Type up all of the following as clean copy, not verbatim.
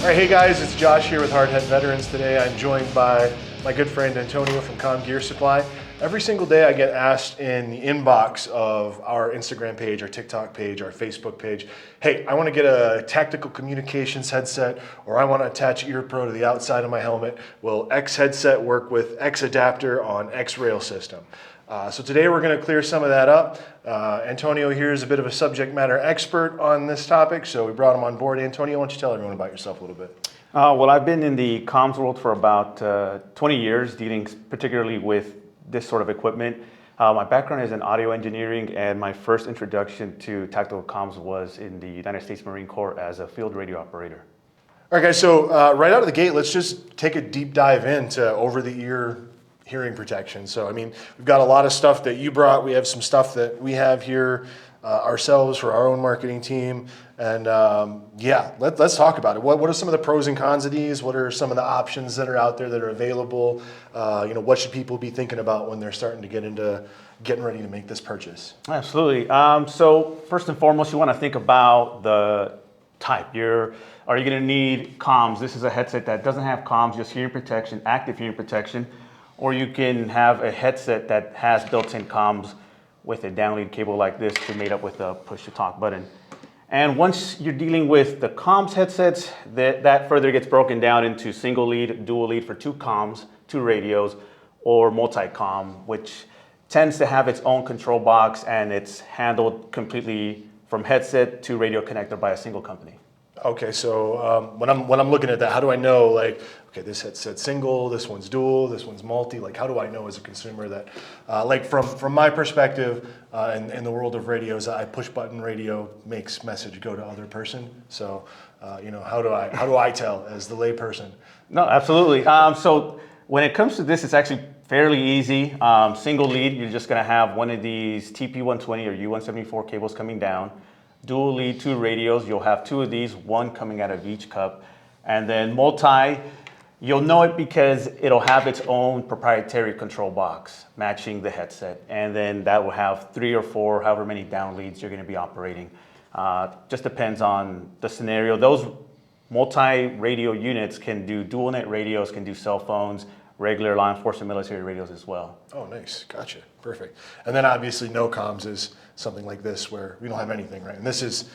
All right, hey guys, it's Josh here with Hardhead Veterans. Today I'm joined by my good friend Antonio from Comm Gear Supply. Every single day I get asked in the inbox of our Instagram page, our TikTok page, our Facebook page, hey, I want to get a tactical communications headset, or I want to attach EarPro to the outside of my helmet. Will X headset work with X adapter on X rail system? So today we're going to clear some of that up. Antonio here is a bit of a subject matter expert on this topic, so we brought him on board. Antonio, why don't you tell everyone about yourself a little bit? Well, I've been in the comms world for about 20 years, dealing particularly with this sort of equipment. My background is in audio engineering, and my first introduction to tactical comms was in the United States Marine Corps as a field radio operator. All right, guys, so right out of the gate, let's just take a deep dive into over-the-ear hearing protection. So, I mean, we've got a lot of stuff that you brought. We have some stuff that we have here ourselves for our own marketing team. And yeah, let's talk about it. What are some of the pros and cons of these? What are some of the options that are out there that are available? What should people be thinking about when they're starting to get into getting ready to make this purchase? Absolutely. So first and foremost, you want to think about the type. Are you going to need comms? This is a headset that doesn't have comms, just hearing protection, active hearing protection. Or you can have a headset that has built-in comms with a downlead cable like this to mate up with a push-to-talk button. And once you're dealing with the comms headsets, that further gets broken down into single lead, dual lead for 2 comms, 2 radios, or multi-comm, which tends to have its own control box, and it's handled completely from headset to radio connector by a single company. Okay, so when I'm looking at that, how do I know, like, okay, this headset's single, this one's dual, this one's multi? Like, how do I know as a consumer that, like, from my perspective, in the world of radios, I push button radio makes message go to other person. So, how do I tell as the layperson? No, absolutely. So when it comes to this, it's actually fairly easy. Single lead, you're just going to have one of these TP120 or U174 cables coming down. Dual lead, 2 radios, you'll have 2 of these, 1 coming out of each cup. And then multi, you'll know it because it'll have its own proprietary control box matching the headset. And then that will have 3 or 4, however many down leads you're going to be operating. Just depends on the scenario. Those multi-radio units can do dual net radios, can do cell phones, regular law enforcement military radios as well. Oh, nice. Gotcha. Perfect. And then obviously no comms is something like this where we don't have anything, right? And this is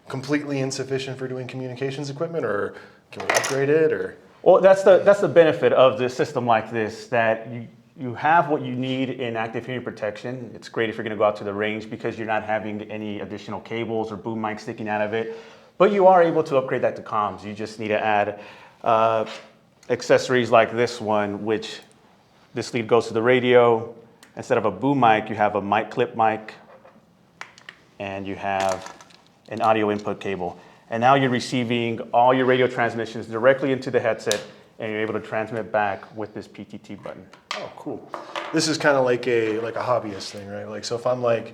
completely insufficient for doing communications equipment, or can we upgrade it, or? Well, that's the benefit of the system like this, that you have what you need in active hearing protection. It's great if you're going to go out to the range because you're not having any additional cables or boom mics sticking out of it. But you are able to upgrade that to comms. You just need to add accessories like this one, which this lead goes to the radio. Instead of a boom mic, you have a mic clip mic, and you have an audio input cable. And now you're receiving all your radio transmissions directly into the headset, and you're able to transmit back with this PTT button. Oh, cool. This is kind of like a hobbyist thing, right? Like, so if I'm like,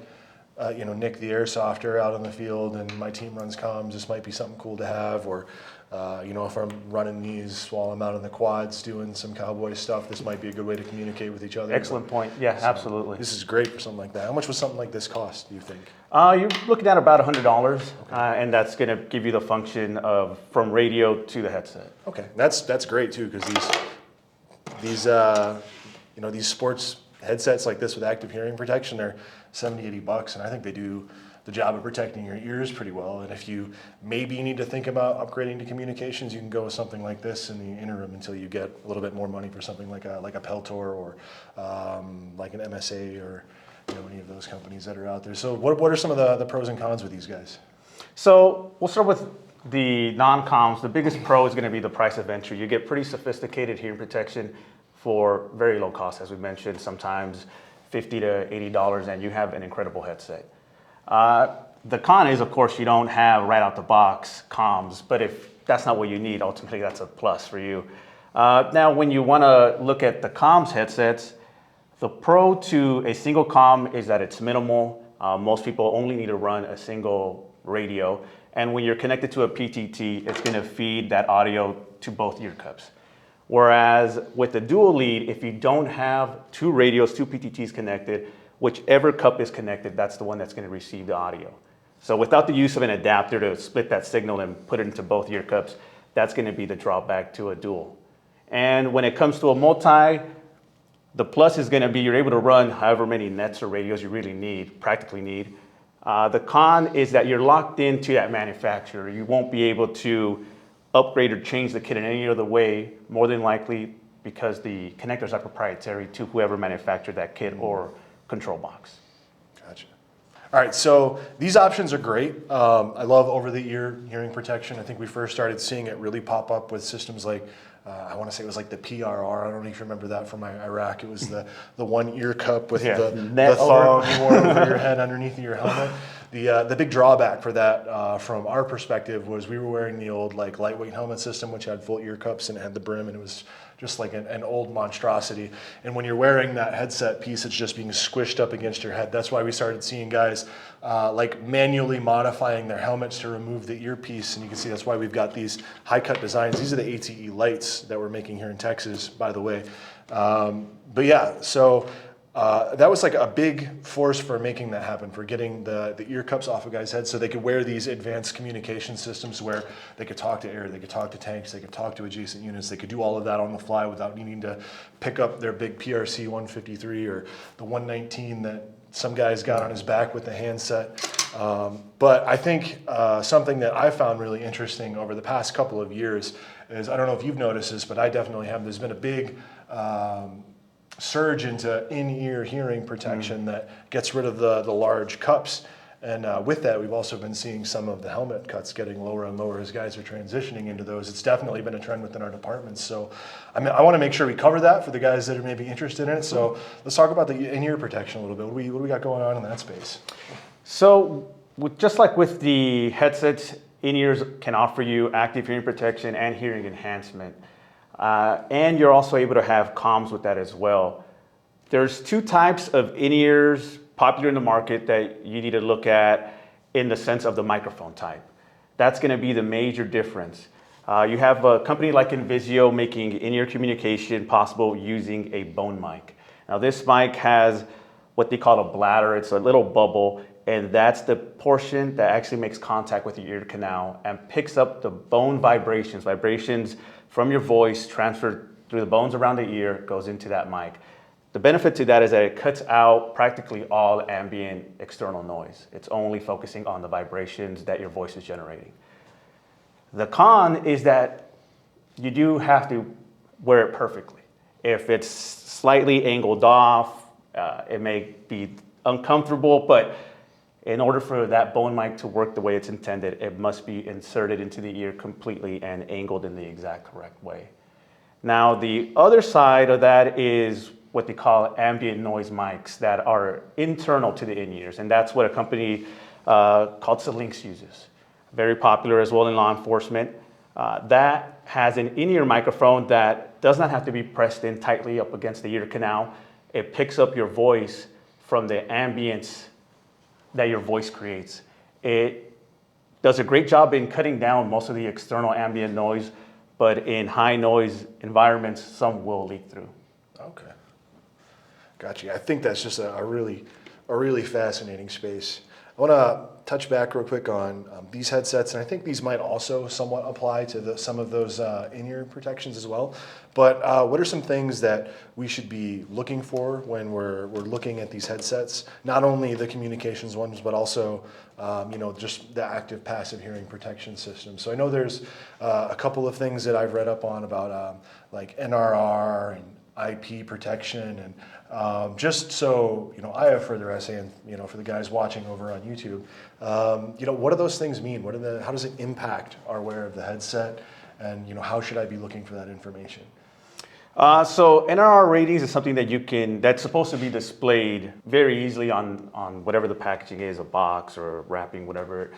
Nick the Airsofter out on the field and my team runs comms, this might be something cool to have. Or, if I'm running these while I'm out in the quads doing some cowboy stuff, this might be a good way to communicate with each other. Excellent point. Yeah, so absolutely. This is great for something like that. How much would something like this cost, do you think? You're looking at about $100, okay. And that's going to give you the function of from radio to the headset. Okay, that's great too, because these sports headsets like this with active hearing protection, they're $70, $80, and I think they do the job of protecting your ears pretty well. And if you maybe need to think about upgrading to communications, you can go with something like this in the interim until you get a little bit more money for something like a Peltor or like an MSA or any of those companies that are out there. So what are some of the pros and cons with these guys? So we'll start with the non-comms. The biggest pro is going to be the price of entry. You get pretty sophisticated hearing protection for very low cost, as we mentioned, sometimes $50 to $80, and you have an incredible headset. The con is, of course, you don't have right out the box comms, but if that's not what you need, ultimately that's a plus for you. Now, when you want to look at the comms headsets, the pro to a single comm is that it's minimal. Most people only need to run a single radio, and when you're connected to a PTT, it's going to feed that audio to both ear cups. Whereas with the dual lead, if you don't have 2 radios, 2 PTTs connected, whichever cup is connected, that's the one that's going to receive the audio. So without the use of an adapter to split that signal and put it into both ear cups, That's going to be the drawback to a dual. And when it comes to a multi, the plus is going to be you're able to run however many nets or radios you really need, practically need. The con is that you're locked into that manufacturer. You won't be able to upgrade or change the kit in any other way, more than likely because the connectors are proprietary to whoever manufactured that kit or control box. Gotcha. All right, so these options are great. I love over-the-ear hearing protection. I think we first started seeing it really pop up with systems like, I want to say it was like the PRR. I don't know if you remember that from Iraq. It was the one ear cup with the thong you wore over your head underneath your helmet. The big drawback for that, from our perspective, was we were wearing the old like lightweight helmet system, which had full ear cups and it had the brim, and it was just like an old monstrosity. And when you're wearing that headset piece, it's just being squished up against your head. That's why we started seeing guys like manually modifying their helmets to remove the earpiece. And you can see that's why we've got these high cut designs. These are the ATE lights that we're making here in Texas, by the way. But yeah, so that was like a big force for making that happen, for getting the ear cups off of guys' heads so they could wear these advanced communication systems where they could talk to air, they could talk to tanks, they could talk to adjacent units, they could do all of that on the fly without needing to pick up their big PRC 153 or the 119 that some guy's got on his back with the handset. But I think something that I found really interesting over the past couple of years is, I don't know if you've noticed this, but I definitely have, there's been a big surge into in-ear hearing protection that gets rid of the large cups. And with that, we've also been seeing some of the helmet cuts getting lower and lower as guys are transitioning into those. It's definitely been a trend within our departments. So I want to make sure we cover that for the guys that are maybe interested in it. So let's talk about the in-ear protection a little bit. What do we got going on in that space? So just like with the headsets, in-ears can offer you active hearing protection and hearing enhancement. And you're also able to have comms with that as well. There's two types of in-ears popular in the market that you need to look at in the sense of the microphone type. That's going to be the major difference. You have a company like Invisio making in-ear communication possible using a bone mic. Now this mic has what they call a bladder. It's a little bubble, and that's the portion that actually makes contact with your ear canal and picks up the bone vibrations from your voice transferred through the bones around the ear, goes into that mic. The benefit to that is that it cuts out practically all ambient external noise. It's only focusing on the vibrations that your voice is generating. The con is that you do have to wear it perfectly. If it's slightly angled off, it may be uncomfortable, but in order for that bone mic to work the way it's intended, it must be inserted into the ear completely and angled in the exact correct way. Now, the other side of that is what they call ambient noise mics that are internal to the in-ears, and that's what a company called Lynx uses. Very popular as well in law enforcement. That has an in-ear microphone that does not have to be pressed in tightly up against the ear canal. It picks up your voice from the ambience that your voice creates. It does a great job in cutting down most of the external ambient noise, but in high noise environments, some will leak through. Okay, gotcha. I think that's just a really fascinating space. I want to touch back real quick on these headsets, and I think these might also somewhat apply to some of those in-ear protections as well. But what are some things that we should be looking for when we're looking at these headsets? Not only the communications ones, but also just the active passive hearing protection system. So I know there's a couple of things that I've read up on about like NRR and IP protection, and just so I have further essay, and for the guys watching over on YouTube, what do those things mean? How does it impact our wear of the headset, and how should I be looking for that information? So NRR ratings is something that's supposed to be displayed very easily on whatever the packaging is, a box or wrapping, whatever.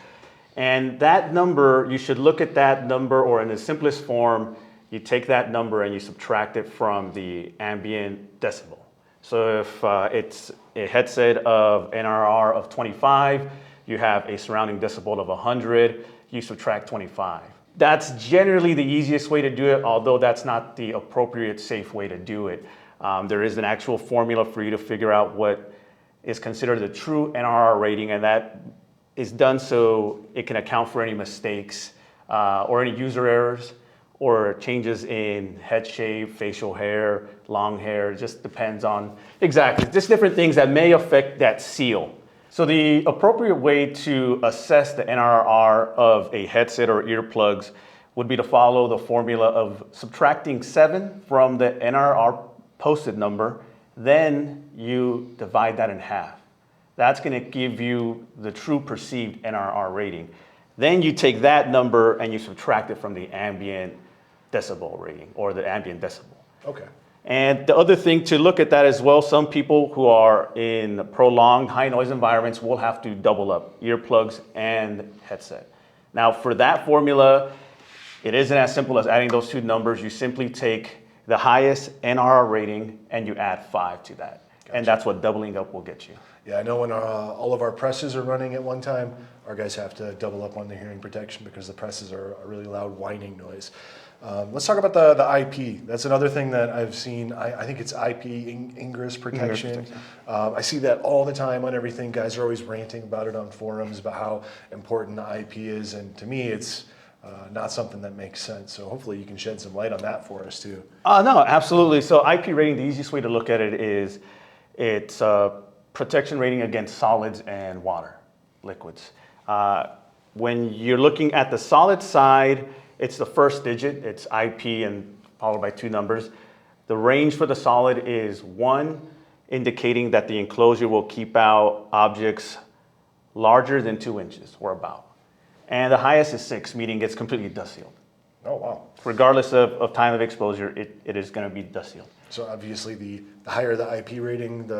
And that number, you should look at that number, or in the simplest form, you take that number and you subtract it from the ambient decibel. So if it's a headset of NRR of 25, you have a surrounding decibel of 100, you subtract 25. That's generally the easiest way to do it, although that's not the appropriate safe way to do it. There is an actual formula for you to figure out what is considered the true NRR rating, and that is done so it can account for any mistakes or any user errors. or changes in head shape, facial hair, long hair. It just depends on, exactly, just different things that may affect that seal. So the appropriate way to assess the NRR of a headset or earplugs would be to follow the formula of subtracting 7 from the NRR posted number, then you divide that in half. That's going to give you the true perceived NRR rating. Then you take that number and you subtract it from the ambient decibel rating or the ambient decibel. Okay. And the other thing to look at that as well, some people who are in prolonged high noise environments will have to double up earplugs and headset. Now for that formula, it isn't as simple as adding those two numbers. You simply take the highest NRR rating and you add 5 to that. Gotcha. And that's what doubling up will get you. Yeah, I know when all of our presses are running at one time, our guys have to double up on the hearing protection because the presses are a really loud whining noise. Let's talk about the IP. That's another thing that I've seen. I think it's IP, ingress protection. I see that all the time on everything. Guys are always ranting about it on forums about how important the IP is. And to me, it's not something that makes sense. So hopefully you can shed some light on that for us too. No, absolutely. So IP rating, the easiest way to look at it is it's protection rating against solids and water, liquids. When you're looking at the solid side, it's the first digit, it's IP and followed by 2 numbers. The range for the solid is 1, indicating that the enclosure will keep out objects larger than 2 inches or about. And the highest is 6, meaning it's completely dust sealed. Oh, wow. Regardless of time of exposure, it is going to be dust sealed. So obviously the higher the IP rating,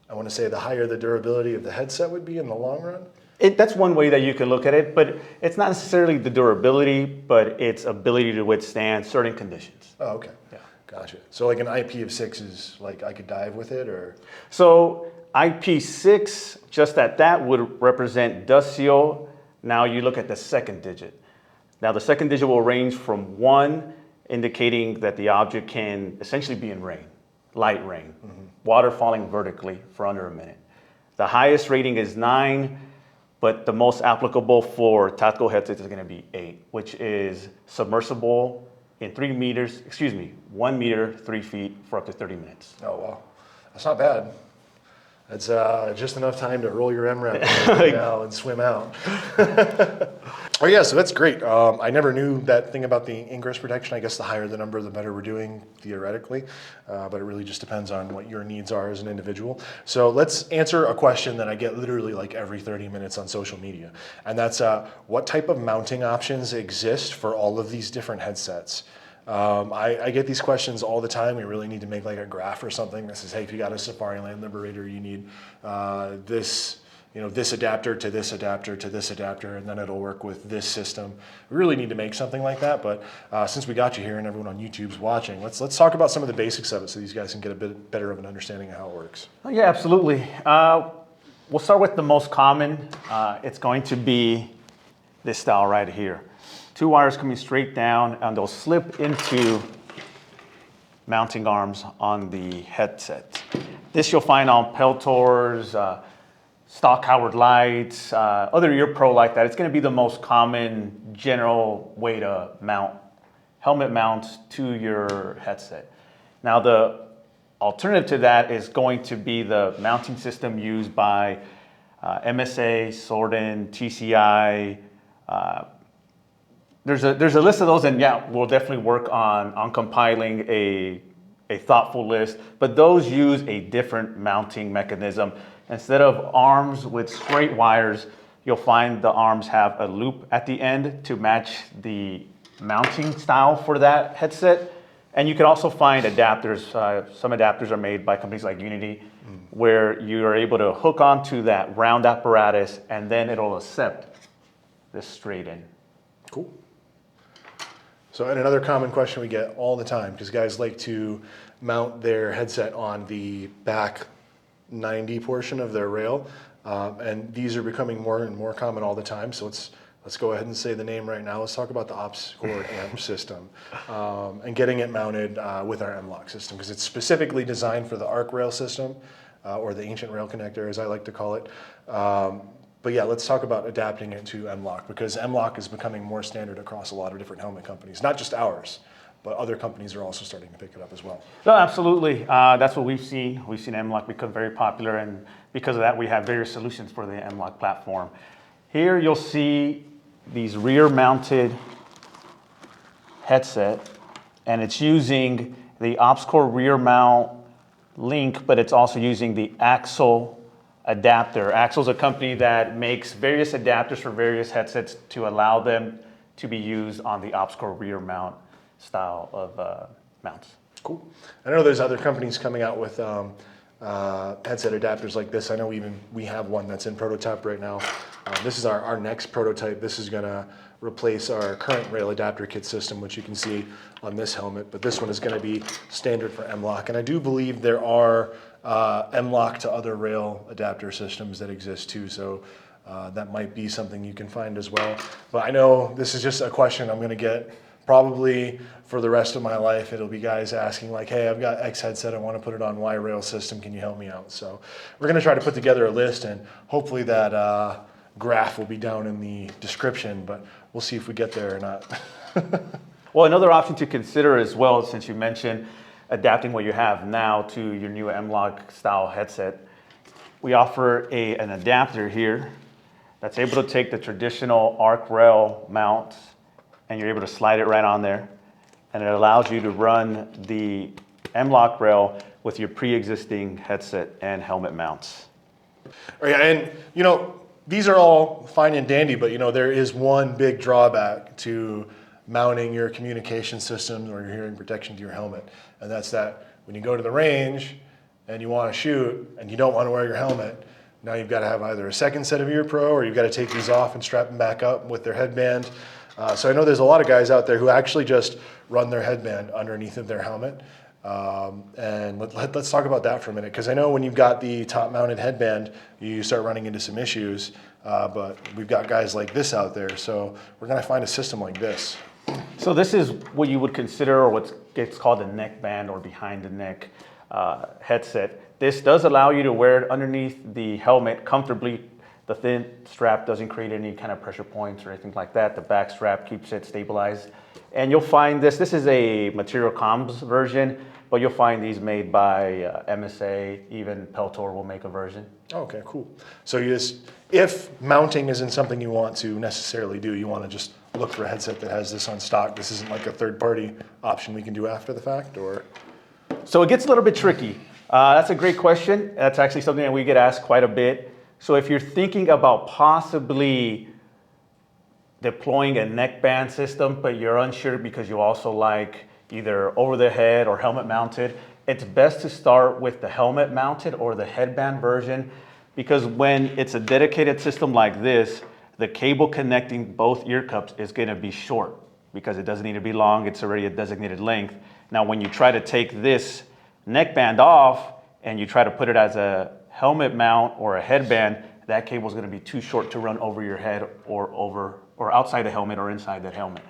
I want to say the higher the durability of the headset would be in the long run? That's one way that you can look at it, but it's not necessarily the durability, but its ability to withstand certain conditions. Oh, okay. Yeah. Gotcha. So like an IP of 6 is like I could dive with it or? So IP6, just at that would represent dust seal. Now you look at the second digit. Now the second digit will range from 1, indicating that the object can essentially be in rain, light rain, water falling vertically for under a minute. The highest rating is 9, but the most applicable for tactical headsets is going to be 8, which is submersible in 1 meter, 3 feet for up to 30 minutes. Oh, wow. That's not bad. That's just enough time to roll your MRAP now and swim out. Oh yeah, so that's great. I never knew that thing about the ingress protection. I guess the higher the number, the better we're doing theoretically, but it really just depends on what your needs are as an individual. So let's answer a question that I get literally like every 30 minutes on social media, and that's what type of mounting options exist for all of these different headsets? I get these questions all the time. We really need to make like a graph or something that says, hey, if you got a Safari Land Liberator, you need this adapter to this adapter to this adapter, and then it'll work with this system. We really need to make something like that, but since we got you here and everyone on YouTube's watching, let's talk about some of the basics of it so these guys can get a bit better of an understanding of how it works. Oh, yeah, absolutely. We'll start with the most common. It's going to be this style right here. 2 wires coming straight down, and they'll slip into mounting arms on the headset. This you'll find on Peltors, stock Howard lights, other ear pro like that. It's going to be the most common general way to mount helmet mounts to your headset. Now the alternative to that is going to be the mounting system used by MSA, Sorden, TCI. There's a list of those, and yeah, we'll definitely work on compiling a thoughtful list, but those use a different mounting mechanism. Instead of arms with straight wires, you'll find the arms have a loop at the end to match the mounting style for that headset. And you can also find adapters. Some adapters are made by companies like Unity, where you are able to hook onto that round apparatus, and then it'll accept this straight in. Cool. So, and another common question we get all the time, because guys like to mount their headset on the back 90 portion of their rail, and these are becoming more and more common all the time. So let's go ahead and say the name right now. Let's talk about the OpsCore amp system and getting it mounted with our M-Lock system, because it's specifically designed for the ARC rail system, or the ancient rail connector, as I like to call it. But yeah, let's talk about adapting it to M-LOK, because M-LOK is becoming more standard across a lot of different helmet companies, not just ours, but other companies are also starting to pick it up as well. No, absolutely. That's what we've seen. We've seen M-LOK become very popular, and because of that, we have various solutions for the M-LOK platform. Here you'll see these rear-mounted headset, and it's using the OpsCore rear mount link, but it's also using the Axle adapter. Axle's a company that makes various adapters for various headsets to allow them to be used on the OpsCore rear mount style of mounts. Cool. I know there's other companies coming out with headset adapters like this. I know we have one that's in prototype right now. This is our next prototype. This is going to replace our current rail adapter kit system, which you can see on this helmet, but this one is going to be standard for M-LOK. And I do believe there are M-LOK to other rail adapter systems that exist too, so that might be something you can find as well. But I know this is just a question I'm going to get probably for the rest of my life. It'll be guys asking like, hey, I've got X headset, I want to put it on Y rail system, can you help me out? So we're going to try to put together a list, and hopefully that graph will be down in the description, but we'll see if we get there or not. Well, another option to consider as well, since you mentioned adapting what you have now to your new M-LOK style headset, we offer an adapter here that's able to take the traditional arc rail mount, and you're able to slide it right on there, and it allows you to run the M-LOK rail with your pre-existing headset and helmet mounts. Oh, yeah, and you know, these are all fine and dandy, but you know, there is one big drawback to mounting your communication systems or your hearing protection to your helmet, and that's that when you go to the range and you want to shoot and you don't want to wear your helmet, now you've got to have either a second set of ear pro, or you've got to take these off and strap them back up with their headband. So I know there's a lot of guys out there who actually just run their headband underneath of their helmet. And let's talk about that for a minute, because I know when you've got the top mounted headband, you start running into some issues, but we've got guys like this out there, so we're going to find a system like this. So this is what you would consider, or what gets called a neckband or behind the neck headset. This does allow you to wear it underneath the helmet comfortably. The thin strap doesn't create any kind of pressure points or anything like that. The back strap keeps it stabilized. And you'll find this is a Material Comms version, but you'll find these made by MSA, even Peltor will make a version. Okay, cool. So if mounting isn't something you want to necessarily do, you want to just look for a headset that has this on stock. This isn't like a third-party option we can do after the fact, or? So it gets a little bit tricky. That's a great question. That's actually something that we get asked quite a bit. So if you're thinking about possibly deploying a neckband system, but you're unsure because you also like either over the head or helmet mounted, it's best to start with the helmet mounted or the headband version, because when it's a dedicated system like this, the cable connecting both ear cups is going to be short because it doesn't need to be long. It's already a designated length. Now, when you try to take this neckband off and you try to put it as a helmet mount or a headband, that cable is going to be too short to run over your head or outside the helmet or inside that helmet.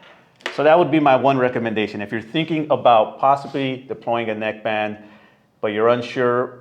So that would be my one recommendation. If you're thinking about possibly deploying a neckband, but you're unsure,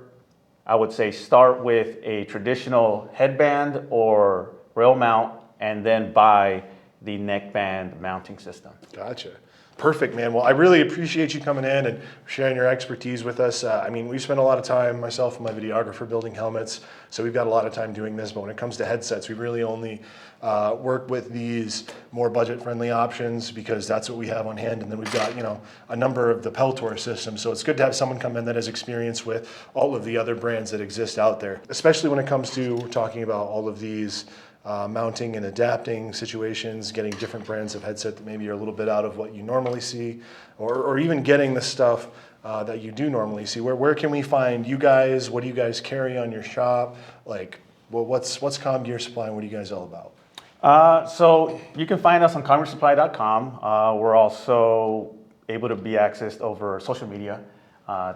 I would say start with a traditional headband or rail mount and then buy the neckband mounting system. Gotcha. Perfect, man. Well, I really appreciate you coming in and sharing your expertise with us. I mean, we've spent a lot of time, myself and my videographer, building helmets, so we've got a lot of time doing this, but when it comes to headsets, we really only work with these more budget-friendly options because that's what we have on hand, and then we've got, you know, a number of the Peltor systems, so it's good to have someone come in that has experience with all of the other brands that exist out there, especially when it comes to, we're talking about all of these mounting and adapting situations, getting different brands of headset that maybe are a little bit out of what you normally see, or even getting the stuff that you do normally see. Where can we find you guys? What do you guys carry on your shop? Like, well, what's Comm Gear Supply and what are you guys all about? So you can find us on commgearsupply.com. We're also able to be accessed over social media,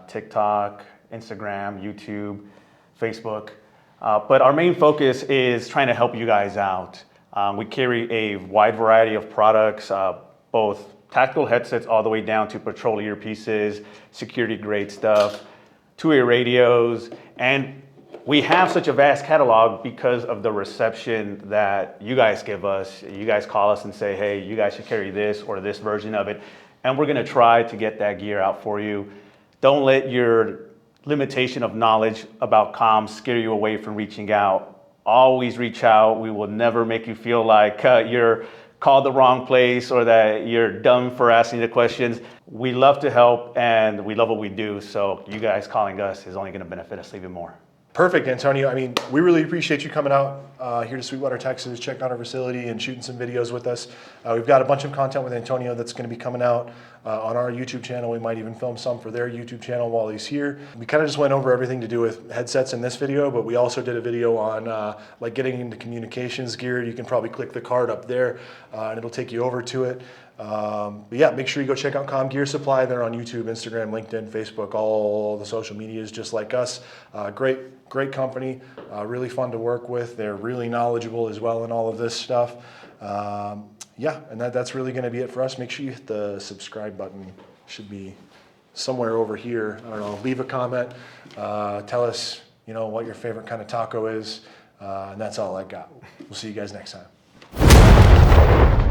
TikTok, Instagram, YouTube, Facebook. But our main focus is trying to help you guys out. We carry a wide variety of products, both tactical headsets all the way down to patrol earpieces, security grade stuff, two-way radios, and we have such a vast catalog because of the reception that you guys give us. You guys call us and say, hey, you guys should carry this or this version of it. And we're gonna try to get that gear out for you. Don't let your limitation of knowledge about comms scare you away from reaching out. Always reach out. We will never make you feel like you're called the wrong place or that you're dumb for asking the questions. We love to help and we love what we do. So you guys calling us is only gonna benefit us even more. Perfect, Antonio. I mean, we really appreciate you coming out here to Sweetwater, Texas, checking out our facility and shooting some videos with us. We've got a bunch of content with Antonio that's going to be coming out on our YouTube channel. We might even film some for their YouTube channel while he's here. We kind of just went over everything to do with headsets in this video, but we also did a video on like getting into communications gear. You can probably click the card up there and it'll take you over to it. But yeah, make sure you go check out Comm Gear Supply. They're on YouTube, Instagram, LinkedIn, Facebook, all the social medias just like us. Great company, really fun to work with. They're really knowledgeable as well in all of this stuff. Yeah, and that's really gonna be it for us. Make sure you hit the subscribe button. Should be somewhere over here. I don't know, leave a comment. Tell us, what your favorite kind of taco is. And that's all I got. We'll see you guys next time.